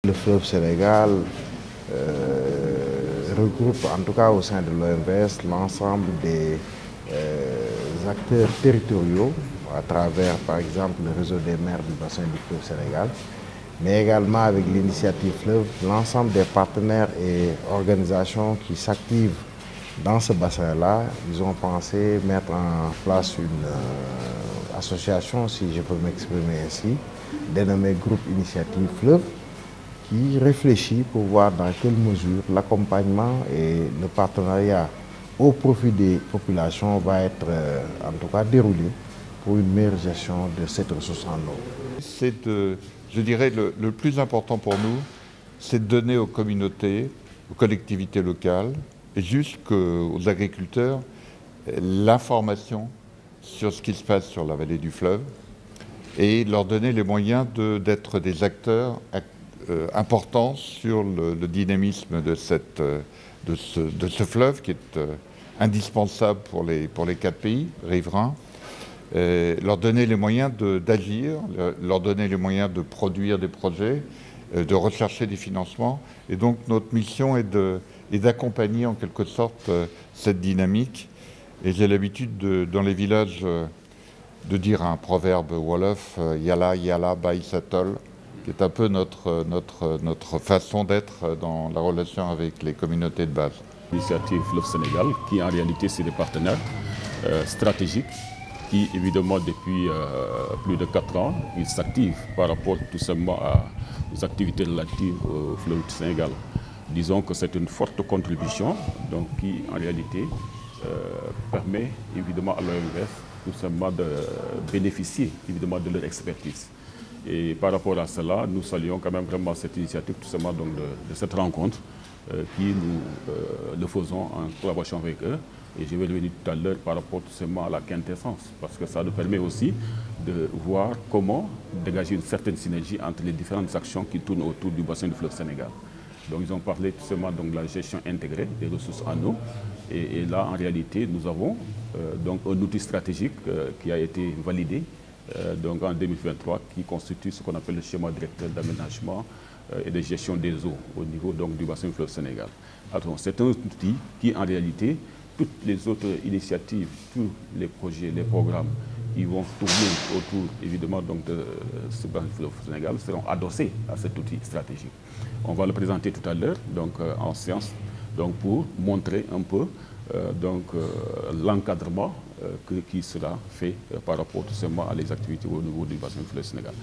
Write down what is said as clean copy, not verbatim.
Le fleuve Sénégal regroupe en tout cas au sein de l'OMVS l'ensemble des acteurs territoriaux à travers par exemple le réseau des maires du bassin du fleuve Sénégal, mais également avec l'initiative Fleuve, l'ensemble des partenaires et organisations qui s'activent dans ce bassin-là. Ils ont pensé mettre en place une association, si je peux m'exprimer ainsi, dénommée Groupe Initiative Fleuve, qui réfléchit pour voir dans quelle mesure l'accompagnement et le partenariat au profit des populations va être en tout cas déroulé pour une meilleure gestion de cette ressource en eau. Je dirais, le plus important pour nous, c'est de donner aux communautés, aux collectivités locales et jusqu'aux agriculteurs l'information sur ce qui se passe sur la vallée du fleuve et leur donner les moyens d'être des acteurs importants sur le dynamisme de ce fleuve qui est indispensable pour les 4 pays riverains. Leur donner les moyens d'agir, leur donner les moyens de produire des projets, de rechercher des financements. Et donc notre mission est d'accompagner en quelque sorte cette dynamique. Et j'ai l'habitude dans les villages de dire un proverbe wolof, Yala Yala Bay Satol, qui est un peu notre façon d'être dans la relation avec les communautés de base. L'initiative Fleuve Sénégal, qui en réalité c'est des partenaires stratégiques, qui évidemment depuis plus de 4 ans, ils s'activent par rapport tout simplement aux activités relatives au fleuve Sénégal. Disons que c'est une forte contribution donc, qui en réalité permet évidemment à l'OMVS tout simplement de bénéficier évidemment de leur expertise. Et par rapport à cela, nous saluons quand même vraiment cette initiative tout simplement donc, de cette rencontre qui nous le faisons en collaboration avec eux. Et je vais revenir tout à l'heure par rapport tout simplement à la quintessence, parce que ça nous permet aussi de voir comment dégager une certaine synergie entre les différentes actions qui tournent autour du bassin du fleuve Sénégal. Donc ils ont parlé tout simplement donc, de la gestion intégrée des ressources en eau. Et là, en réalité, nous avons donc un outil stratégique qui a été validé donc en 2023, qui constitue ce qu'on appelle le schéma directeur d'aménagement et de gestion des eaux au niveau donc, du bassin du fleuve Sénégal. C'est un outil qui, en réalité, toutes les autres initiatives, tous les projets, les programmes qui vont tourner autour, évidemment, donc, de ce bassin du fleuve Sénégal seront adossés à cet outil stratégique. On va le présenter tout à l'heure donc en séance donc, pour montrer un peu l'encadrement qui sera fait par rapport tout simplement à les activités au niveau du bassin du fleuve Sénégal.